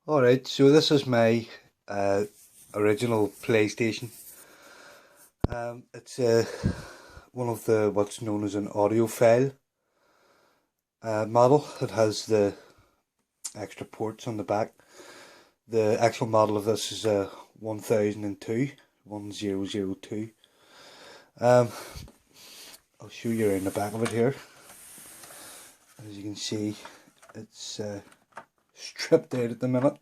Alright, so this is my uh, original PlayStation. It's one of the what's known as an audiophile model. It has the extra ports on the back. The actual model of this is a 1002, 1002. Um, I'll show you around the back of it here. As you can see, it's stripped out at the minute.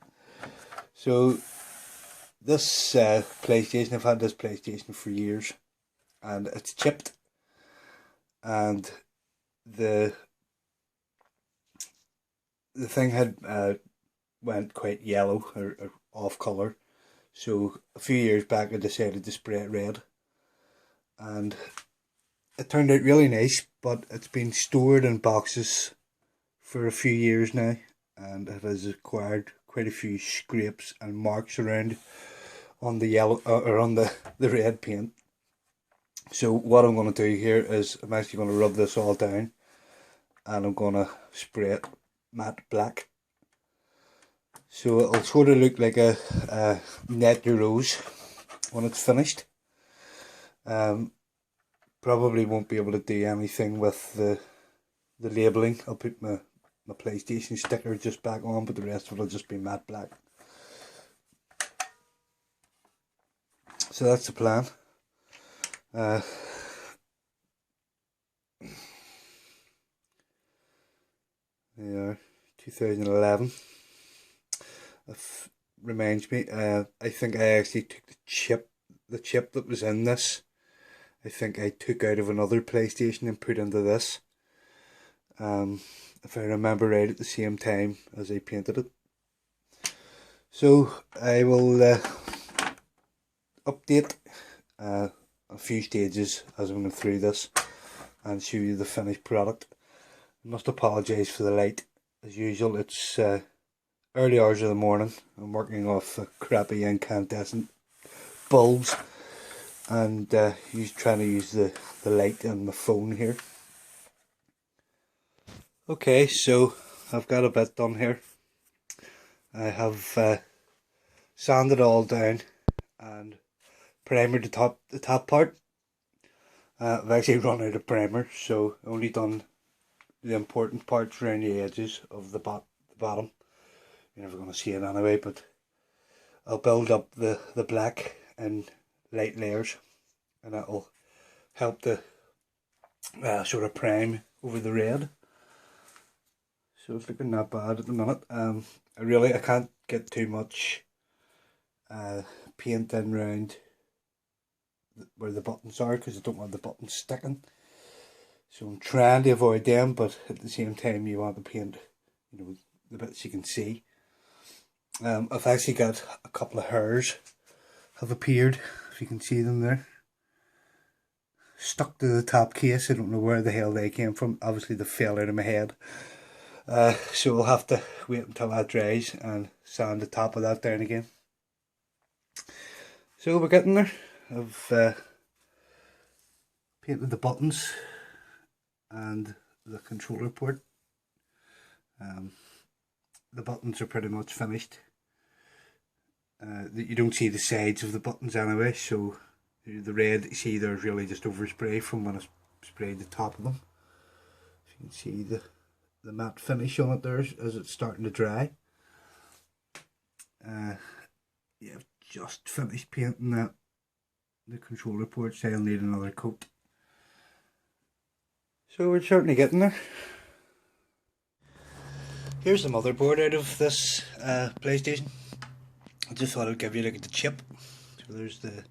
So this PlayStation, I've had this PlayStation for years, and it's chipped, and the the thing had went quite yellow or off colour. So a few years back I decided to spray it red, and it turned out really nice, but it's been stored in boxes for a few years now, and it has acquired quite a few scrapes and marks around on the yellow or on the red paint. So what I'm going to do here is I'm actually going to rub this all down, and I'm going to spray it matte black. So it'll sort of look like a net rose when it's finished. Probably won't be able to do anything with the labelling. I'll put my PlayStation sticker just back on, but the rest of it will just be matte black. So that's the plan. There you are, 2011. Reminds me, I think I actually took the chip that was in this, I think I took out of another PlayStation and put into this. If I remember right, at the same time as I painted it. So I will update a few stages as I'm going through this and show you the finished product. I must apologise for the light. As usual, it's early hours of the morning. I'm working off crappy incandescent bulbs, and trying to use the light on my phone here. Okay, so I've got a bit done here. I have sanded it all down and primered the top part. I've actually run out of primer, so only done the important parts around the edges of the bottom. You're never going to see it anyway, but I'll build up the black in light layers, and that'll help to sort of prime over the red. So it's looking not bad at the minute. I can't get too much paint in round where the buttons are, because I don't want the buttons sticking. So I'm trying to avoid them, but at the same time you want the paint, the bits you can see. I've actually got a couple of hairs have appeared, if you can see them there, stuck to the top case. I don't know where the hell they came from. Obviously they fell out of my head. So we'll have to wait until that dries and sand the top of that down again. So we're getting there. I've painted the buttons and the controller port. The buttons are pretty much finished. You don't see the sides of the buttons anyway, so the red you see there is really just overspray from when I sprayed the top of them. You can see the matte finish on it there as it's starting to dry. Yeah, I've just finished painting the controller port, so I'll need another coat. So we're certainly getting there. Here's the motherboard out of this PlayStation. I just thought I'd give you a look at the chip. So there's the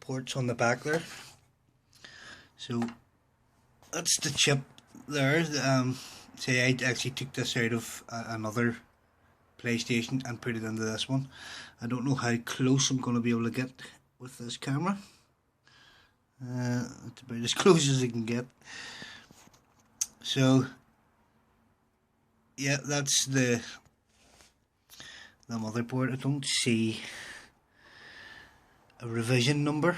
ports on the back there. So that's the chip there. Say I actually took this out of another PlayStation and put it into this one. I don't know how close I'm going to be able to get with this camera. It's about as close as I can get. So yeah, that's the motherboard. I don't see a revision number.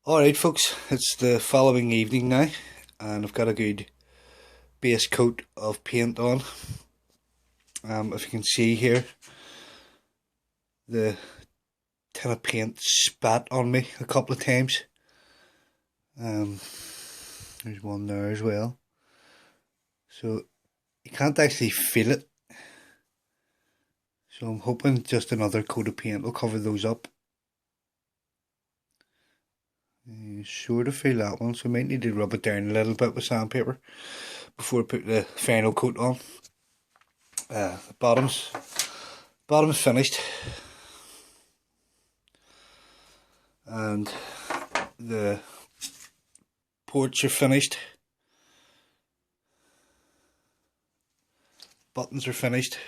Alright folks, it's the following evening now and I've got a good base coat of paint on. If you can see here, the tin of paint spat on me a couple of times. There's one there as well. So you can't actually feel it. So I'm hoping just another coat of paint will cover those up. You sort of feel that one, so I might need to rub it down a little bit with sandpaper before I put the final coat on. The bottom's finished, and the ports are finished, buttons are finished,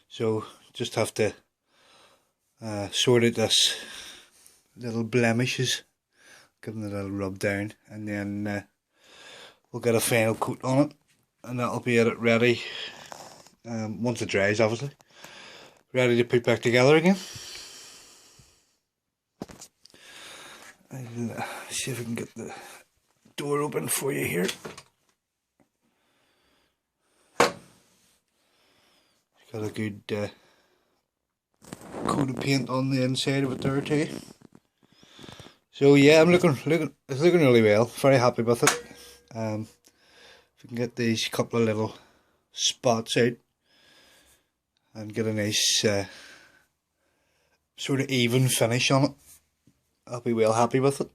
so just have to sort out this little blemishes, give them a little rub down, and then we'll get a final coat on it, and that'll be it ready, once it dries obviously, ready to put back together again. I'll see if I can get the door open for you here. Got a good coat of paint on the inside of it there too. So yeah, it's looking really well. Very happy with it. If we can get these couple of little spots out and get a nice sort of even finish on it, I'll be well happy with it.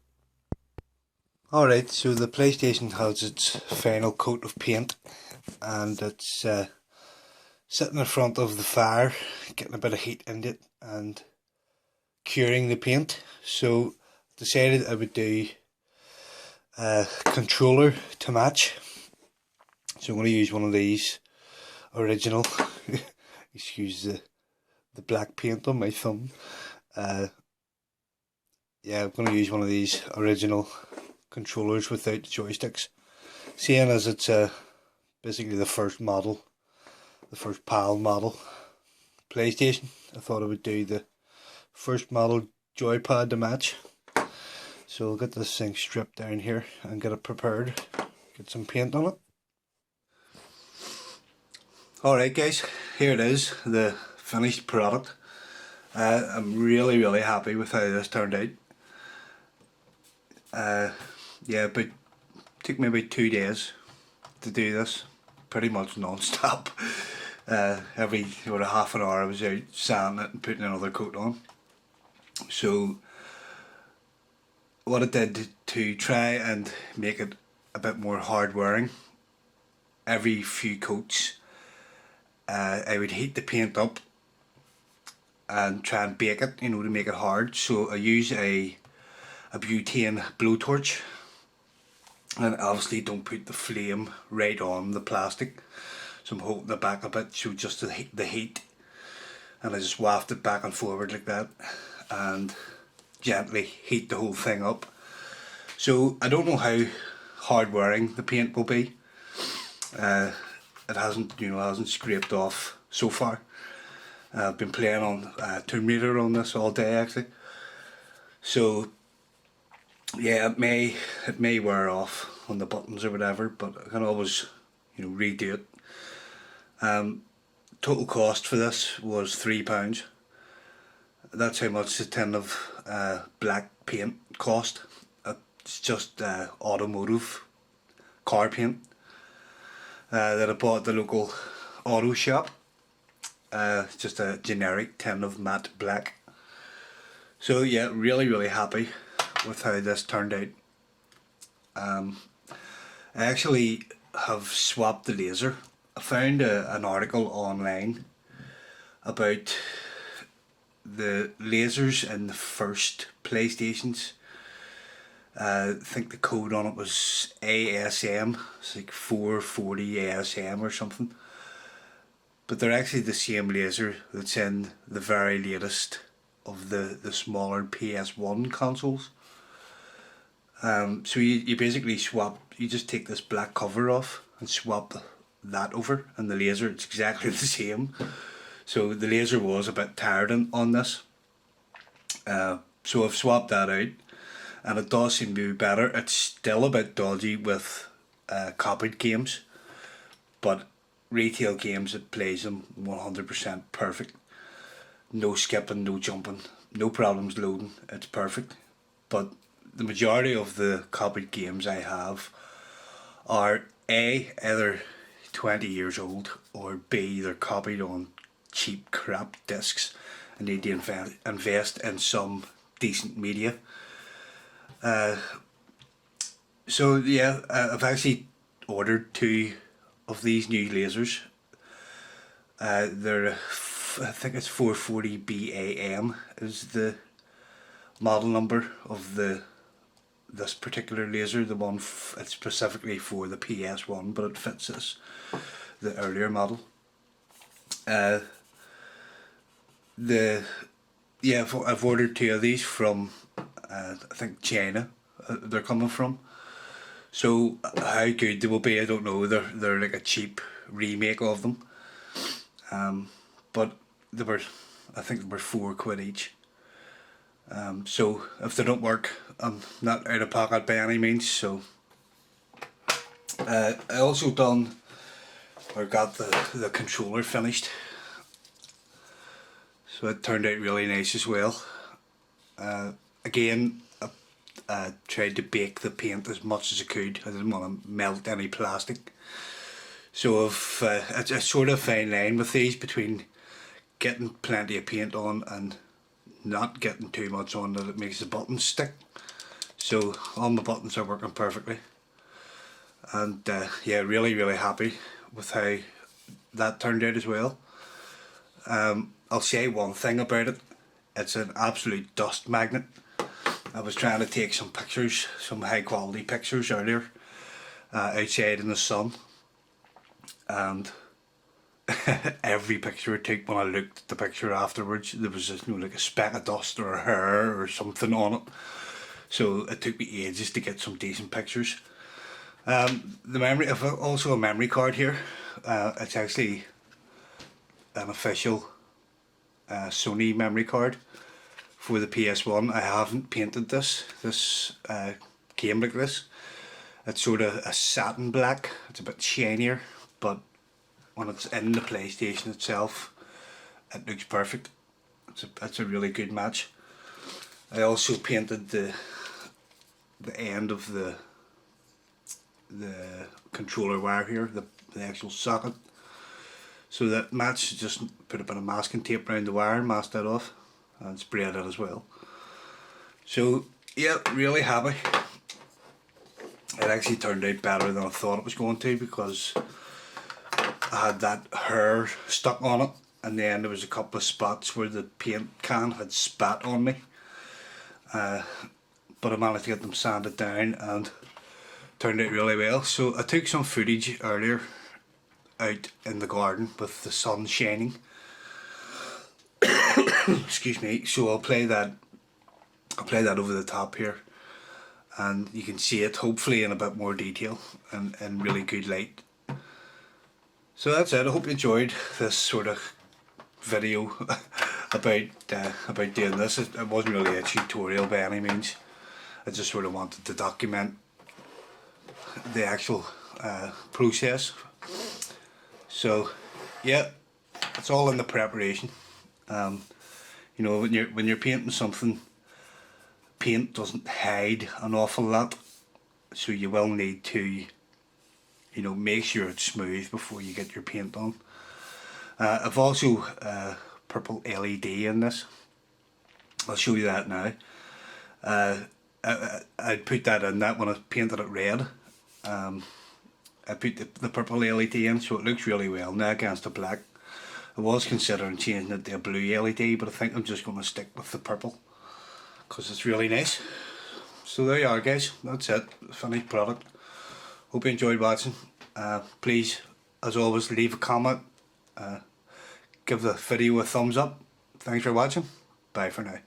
Alright, so the PlayStation has its final coat of paint, and it's sitting in front of the fire, getting a bit of heat in it and curing the paint. So decided I would do a controller to match. So I'm going to use one of these original, excuse the black paint on my thumb. Yeah, I'm going to use one of these original controllers without joysticks. Seeing as it's basically the first model, the first PAL model PlayStation, I thought I would do the first model joypad to match. So I'll get this thing stripped down here and get it prepared, get some paint on it. Alright guys, here it is, the finished product. I'm really happy with how this turned out. Yeah, but took me about 2 days to do this, pretty much non-stop. Every sort of half an hour I was out sanding it and putting another coat on. So what I did to try and make it a bit more hard wearing, every few coats I would heat the paint up and try and bake it, you know, to make it hard. So I use a butane blowtorch, and obviously don't put the flame right on the plastic, so I'm holding it back a bit, so just the heat, and I just waft it back and forward like that and gently heat the whole thing up. So I don't know how hard wearing the paint will be. It hasn't scraped off so far. I've been playing on Tomb Raider on this all day actually, so yeah, it may wear off on the buttons or whatever, but I can always, you know, redo it. Total cost for this was £3. That's how much the tin of black paint cost. It's just automotive car paint that I bought at the local auto shop. Just a generic tin of matte black. So yeah, really happy with how this turned out. I actually have swapped the laser. I found an article online about the lasers in the first PlayStations. I think the code on it was ASM, it's like 440 ASM or something. But they're actually the same laser that's in the very latest of the smaller PS1 consoles. So you basically swap, you just take this black cover off and swap that over, and the laser, it's exactly the same. So the laser was a bit tired on this. So I've swapped that out, and it does seem to be better. It's still a bit dodgy with copied games, but retail games, it plays them 100% perfect. No skipping, no jumping, no problems loading, it's perfect. But the majority of the copied games I have are A, either 20 years old, or B, they're copied on cheap crap discs and need to invest in some decent media. So yeah, I've actually ordered two of these new lasers. I think it's 440 BAM is the model number of this particular laser. The one it's specifically for the PS1, but it fits the earlier model. I've ordered two of these from I think China. They're coming from. So how good they will be, I don't know. They're like a cheap remake of them. But I think they were £4 each. So if they don't work, I'm not out of pocket by any means. So I also got the controller finished. So it turned out really nice as well. Again, I tried to bake the paint as much as I could. I didn't want to melt any plastic. So it's a sort of fine line with these between getting plenty of paint on and not getting too much on that it makes the buttons stick. So all my buttons are working perfectly. And yeah, really happy with how that turned out as well. I'll say one thing about it. It's an absolute dust magnet. I was trying to take some pictures, some high quality pictures earlier outside in the sun, and every picture I took, when I looked at the picture afterwards, there was just, like a speck of dust or a hair or something on it. So it took me ages to get some decent pictures. The memory, I've also a memory card here. It's actually an official Sony memory card for the PS1. I haven't painted this. This came like this. It's sort of a satin black. It's a bit shinier, but when it's in the PlayStation itself, it looks perfect. It's a really good match. I also painted the end of the controller wire here, the actual socket. So that match, just put a bit of masking tape around the wire, mask that off, and sprayed it as well. So yeah, really happy. It actually turned out better than I thought it was going to, because I had that hair stuck on it, and then there was a couple of spots where the paint can had spat on me. But I managed to get them sanded down and turned out really well. So I took some footage earlier out in the garden with the sun shining. Excuse me. So I'll play that over the top here, and you can see it hopefully in a bit more detail and in really good light. So that's it. I hope you enjoyed this sort of video about doing this. It wasn't really a tutorial by any means. I just sort of wanted to document the actual process. So yeah, it's all in the preparation. You know, when you're painting something, paint doesn't hide an awful lot, so you will need to, you know, make sure it's smooth before you get your paint on. I've also purple LED in this. I'll show you that now. I put that in that when I painted it red. I put the purple LED in, so it looks really well now against the black. I was considering changing it to a blue LED, but I think I'm just going to stick with the purple because it's really nice. So there you are, guys. That's it. Finished product. Hope you enjoyed watching. Please, as always, leave a comment. Give the video a thumbs up. Thanks for watching. Bye for now.